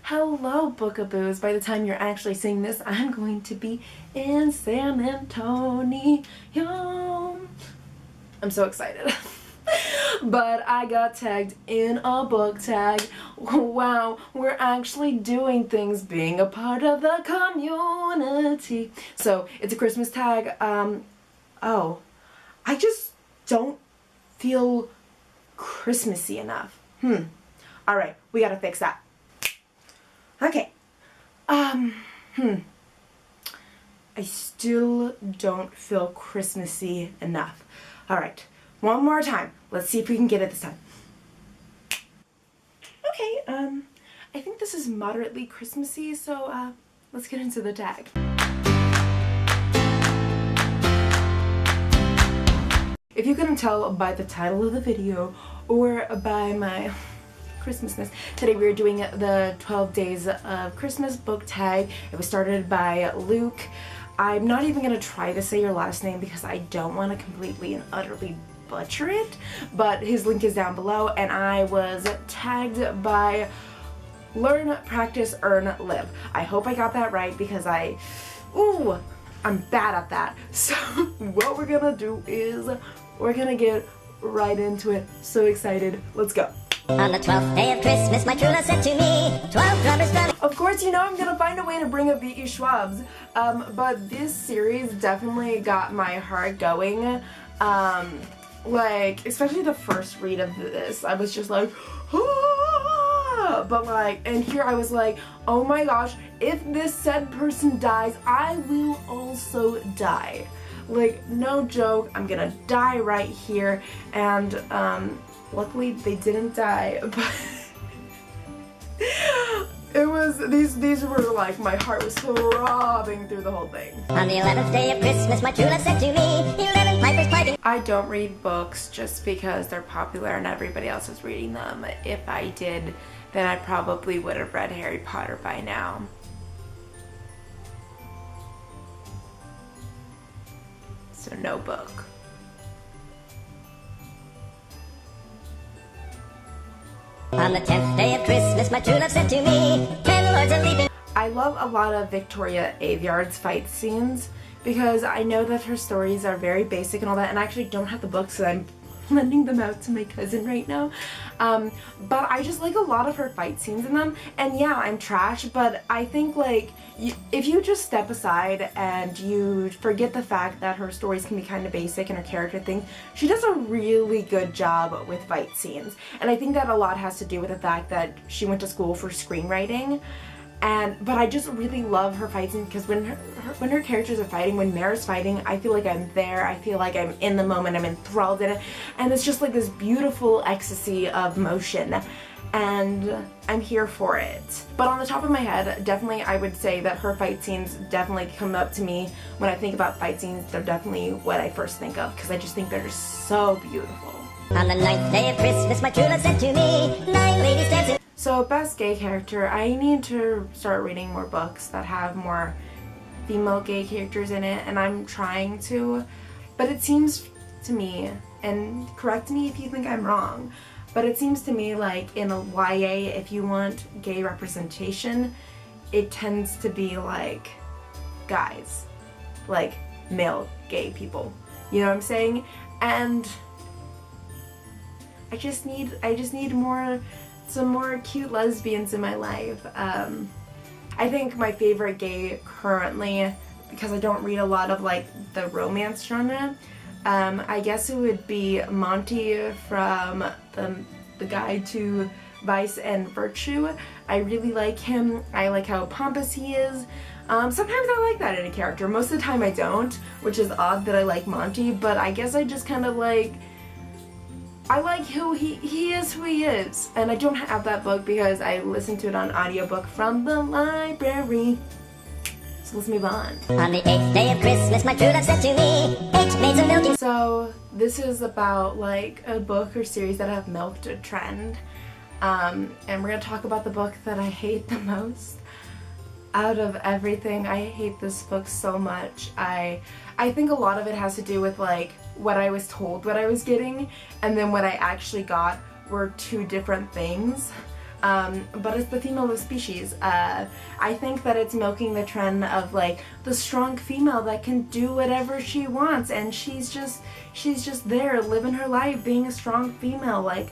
Hello, Bookaboos. By the time you're actually seeing this, I'm going to be in San Antonio. I'm so excited. But I got tagged in a book tag. Wow, we're actually doing things, being a part of the community. So it's a Christmas tag. Oh, I just don't feel Christmassy enough. Alright, we gotta fix that. Okay. I still don't feel Christmassy enough. Alright, one more time. Let's see if we can get it this time. Okay, I think this is moderately Christmassy, so, let's get into the tag. If you couldn't tell by the title of the video or by my Christmasness, today we are doing the 12 Days of Christmas book tag. It was started by Luke. I'm not even going to try to say your last name because I don't want to completely and utterly butcher it, but his link is down below, and I was tagged by Learn, Practice, Earn, Live. I hope I got that right because I'm bad at that. So what we're gonna do is we're gonna get right into it. So excited. Let's go. On the 12th day of Christmas, my true love said to me, 12 drummers drumming. Of course, you know I'm gonna find a way to bring up V.E. Schwab's, but this series definitely got my heart going. Like, especially the first read of this, I was just like, ah! But like, and here I was like, oh my gosh, if this said person dies, I will also die. Like, no joke, I'm gonna die right here, and luckily they didn't die, but it was, these were like, my heart was throbbing through the whole thing. On the 11th day of Christmas, my true love said to me, 11 Pipers Pipping. I don't read books just because they're popular and everybody else is reading them. If I did, then I probably would have read Harry Potter by now. So no book. On the 10th day of Christmas, my true love said to me, 10 lords are leaping. I love a lot of Victoria Aveyard's fight scenes because I know that her stories are very basic and all that, and I actually don't have the books, so I'm lending them out to my cousin right now. But I just like a lot of her fight scenes in them, and yeah, I'm trash, but I think like if you just step aside and you forget the fact that her stories can be kind of basic and her character things, she does a really good job with fight scenes. And I think that a lot has to do with the fact that she went to school for screenwriting. But I just really love her fight scenes because when her characters are fighting, when Mare's fighting, I feel like I'm there, I feel like I'm in the moment, I'm enthralled in it, and it's just like this beautiful ecstasy of motion, and I'm here for it. But on the top of my head, definitely I would say that her fight scenes definitely come up to me. When I think about fight scenes, they're definitely what I first think of because I just think they're just so beautiful. On the 9th day of Christmas, my true love said to me, 9 ladies dancing. So, best gay character, I need to start reading more books that have more female gay characters in it, and I'm trying to, but it seems to me, and correct me if you think I'm wrong, but it seems to me like in a YA, if you want gay representation, it tends to be like guys, like male gay people, you know what I'm saying? And I just need some more cute lesbians in my life. I think my favorite gay currently, because I don't read a lot of like the romance genre, I guess it would be Monty from the Guide to Vice and Virtue. I really like him. I like how pompous he is. Sometimes I like that in a character. Most of the time I don't, which is odd that I like Monty, but I guess I just kind of like, I like who he is who he is. And I don't have that book because I listened to it on audiobook from the library. So let's move on. On the 8th day of Christmas, my true love said to me, 8 Maids Milking. So this is about like a book or series that have milked a trend. And we're gonna talk about the book that I hate the most. Out of everything, I hate this book so much. I think a lot of it has to do with like what I was told what I was getting, and then what I actually got were two different things. but it's the female of the species. I think that it's milking the trend of like the strong female that can do whatever she wants, and she's just there living her life, being a strong female, like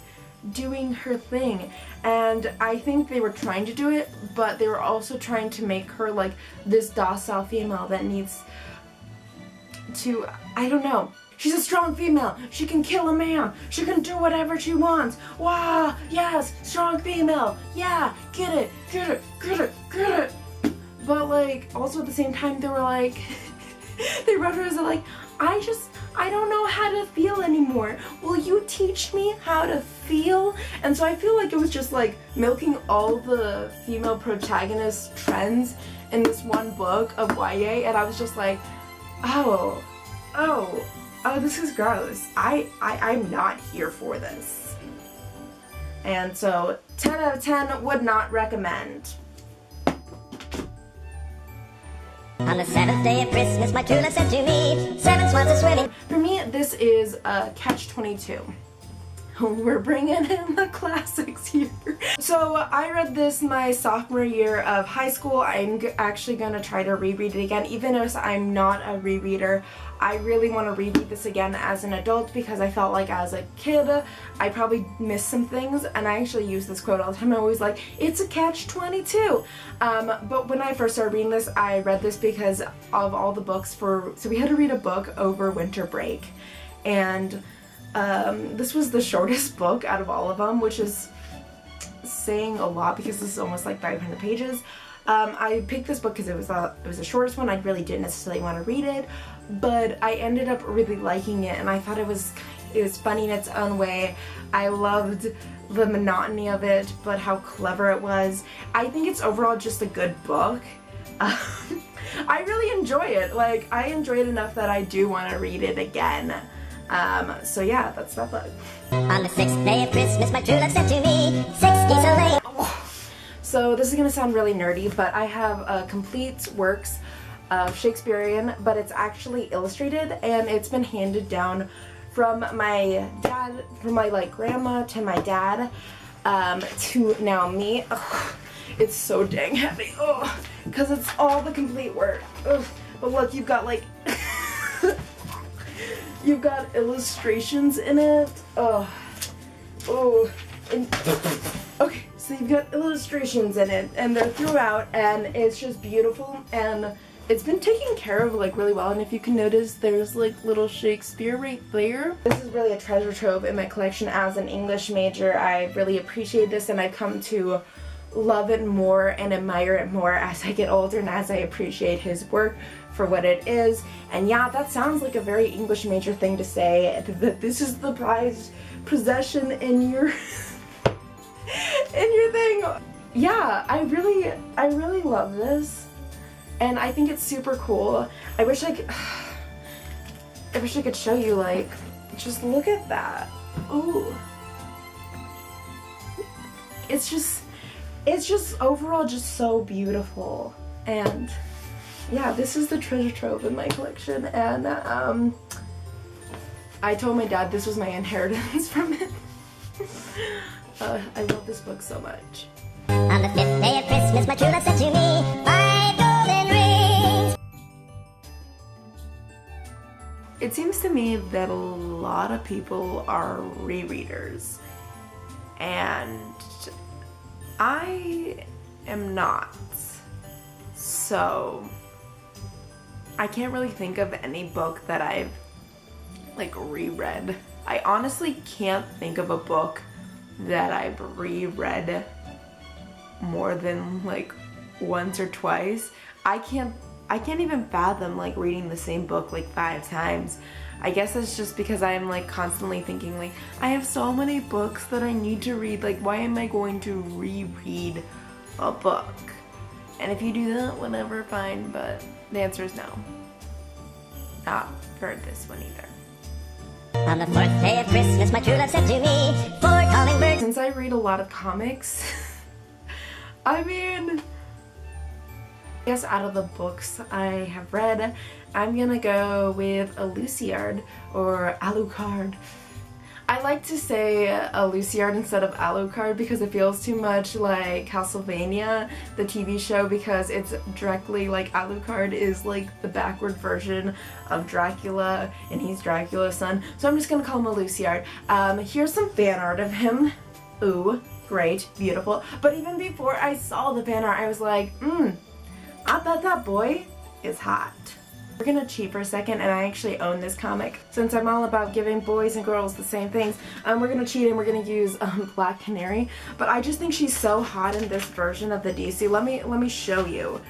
doing her thing. And I think they were trying to do it, but they were also trying to make her like this docile female that needs to, I don't know. She's a strong female. She can kill a man. She can do whatever she wants. Wow, yes, strong female. Yeah, get it, get it, get it, get it. But like, also at the same time, they were like, they wrote her as like, I don't know how to feel anymore. Will you teach me how to feel? And so I feel like it was just like milking all the female protagonist trends in this one book of YA, and I was just like, oh, this is gross. I'm not here for this. And so 10 out of 10 would not recommend. On the 7th day of Christmas, my true love said to me, 7 swans are swimming. For me, this is a catch-22. We're bringing in the classics here. So I read this my sophomore year of high school. I'm actually going to try to reread it again. Even if I'm not a rereader, I really want to reread this again as an adult because I felt like as a kid I probably missed some things, and I actually use this quote all the time. I'm always like, it's a catch-22. But when I first started reading this, I read this because of all the books so we had to read a book over winter break, and this was the shortest book out of all of them, which is saying a lot because this is almost like 500 pages. I picked this book because it was the shortest one. I really didn't necessarily want to read it, but I ended up really liking it, and I thought it was funny in its own way. I loved the monotony of it, but how clever it was. I think it's overall just a good book. I really enjoy it. Like, I enjoy it enough that I do want to read it again. So yeah, that's that book. On the 6th day of Christmas, my true love said to me, 6 geese laying. So this is gonna sound really nerdy, but I have complete works of Shakespearean, but it's actually illustrated, and it's been handed down from my dad, from my like grandma to my dad, to now me. Ugh, it's so dang heavy, because it's all the complete work. Ugh. But look, you've got like you've got illustrations in it. Okay, so you've got illustrations in it, and they're throughout, and it's just beautiful, and it's been taken care of like really well. And if you can notice, there's like little Shakespeare right there. This is really a treasure trove in my collection. As an English major, I really appreciate this, and I've come to love it more and admire it more as I get older and as I appreciate his work for what it is. And yeah, that sounds like a very English major thing to say, that this is the prized possession in your in your thing. Yeah, I really love this, and I think it's super cool. I wish I could show you, like, just look at that. Ooh. It's just overall just so beautiful. And yeah, this is the treasure trove in my collection, and I told my dad this was my inheritance from him. I love this book so much. On the 5th day of Christmas, my true love said to me, 5 golden rings. It seems to me that a lot of people are rereaders, and I am not. So I can't really think of any book that I've like reread. I honestly can't think of a book that I've reread more than like once or twice. I can't even fathom like reading the same book like 5 times. I guess that's just because I'm like constantly thinking like, I have so many books that I need to read, like why am I going to reread a book? And if you do that, whatever, fine, but the answer is no. Not for this one either. On the 4th day of Christmas, my true love said to me, 4 calling birds. Since I read a lot of comics, I mean, I guess out of the books I have read, I'm gonna go with Alucard or Alucard. I like to say Luciard instead of Alucard because it feels too much like Castlevania, the TV show, because it's directly like Alucard is like the backward version of Dracula and he's Dracula's son. So I'm just gonna call him a Luciard. Here's some fan art of him. Ooh, great, beautiful. But even before I saw the fan art, I was like, I bet that boy is hot. We're gonna cheat for a second, and I actually own this comic. Since I'm all about giving boys and girls the same things, we're gonna cheat and we're gonna use Black Canary. But I just think she's so hot in this version of the DC. Let me show you.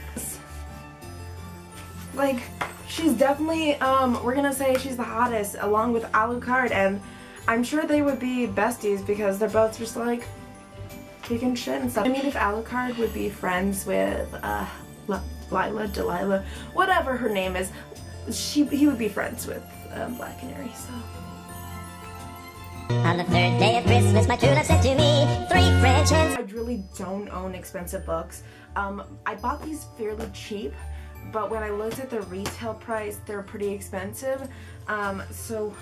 Like, she's definitely, we're gonna say she's the hottest along with Alucard, and I'm sure they would be besties because they're both just like kicking shit and stuff. I mean, if Alucard would be friends with Delilah, whatever her name is, he would be friends with Black Canary, so. On the third day of Christmas, my true love sent to me 3 French hens. I really don't own expensive books. I bought these fairly cheap, but when I looked at the retail price, they're pretty expensive. So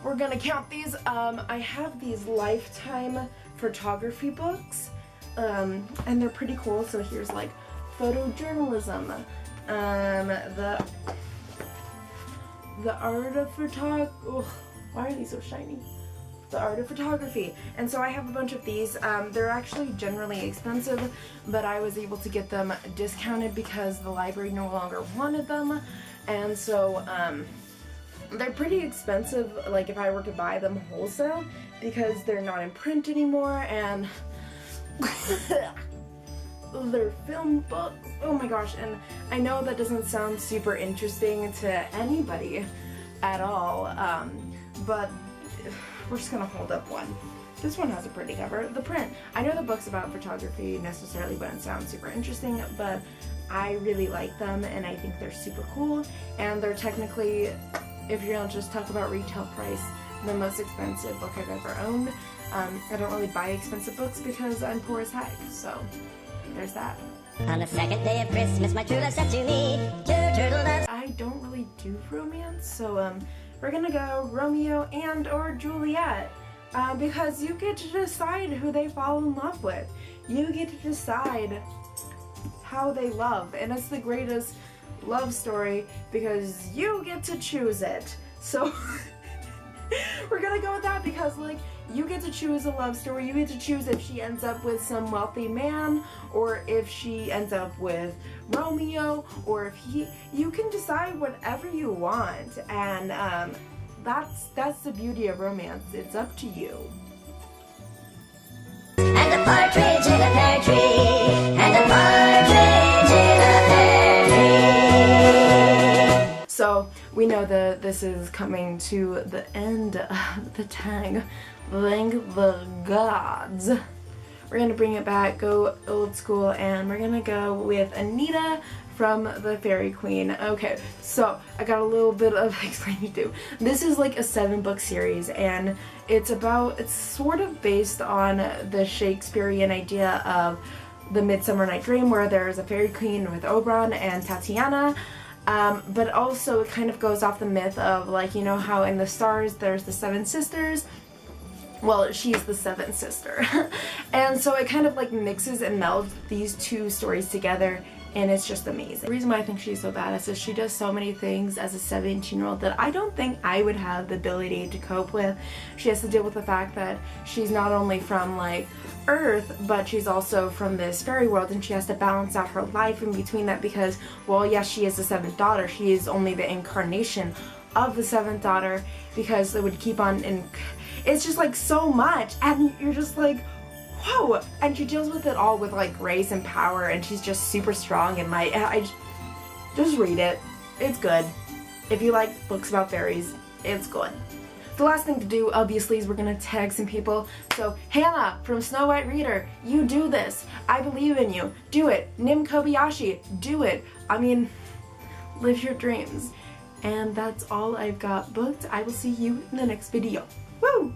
we're gonna count these. I have these Lifetime photography books. And they're pretty cool. So here's like photojournalism, the art of why are these so shiny? The art of photography. And so I have a bunch of these. They're actually generally expensive, but I was able to get them discounted because the library no longer wanted them. And so they're pretty expensive, like if I were to buy them wholesale, because they're not in print anymore, and they're film books. Oh my gosh, and I know that doesn't sound super interesting to anybody at all, but we're just gonna hold up one. This one has a pretty cover. The print. I know the book's about photography necessarily wouldn't sound super interesting, but I really like them and I think they're super cool, and they're technically, if you're gonna just talk about retail price, the most expensive book I've ever owned. I don't really buy expensive books because I'm poor as heck, so there's that. On the second day of Christmas, my true love sent to me 2 turtle doves. I don't really do romance, so we're gonna go Romeo and or Juliet, because you get to decide who they fall in love with. You get to decide how they love, and it's the greatest love story because you get to choose it. So we're gonna go with that because, like, you get to choose a love story. You get to choose if she ends up with some wealthy man, or if she ends up with Romeo, or if you can decide whatever you want, and that's the beauty of romance. It's up to you. And a partridge in a pear tree, and a partridge in a pear tree. So we know that this is coming to the end of the tag. Thank the gods. We're gonna bring it back, go old school, and we're gonna go with Anita from the Fairy Queen. Okay, so I got a little bit of explaining to do. This is like a 7-book series, and it's sort of based on the Shakespearean idea of the Midsummer Night Dream, where there's a fairy queen with Oberon and Tatiana. But also it kind of goes off the myth of, like, you know how in the stars there's the 7 sisters? Well, she's the 7th sister. And so it kind of like mixes and melds these 2 stories together, and it's just amazing. The reason why I think she's so badass is she does so many things as a 17-year-old that I don't think I would have the ability to cope with. She has to deal with the fact that she's not only from like Earth, but she's also from this fairy world, and she has to balance out her life in between that because, well, yes, she is the 7th daughter. She is only the incarnation of the 7th daughter, because they would keep on, and it's just like so much, and you're just like, whoa. And she deals with it all with like grace and power, and she's just super strong, and I just read it. It's good. If you like books about fairies, it's good. The last thing to do, obviously, is we're gonna tag some people. So, Hannah from Snow White Reader, you do this. I believe in you. Do it. Nim Kobayashi, do it. I mean, live your dreams. And that's all I've got booked. I will see you in the next video. Woo!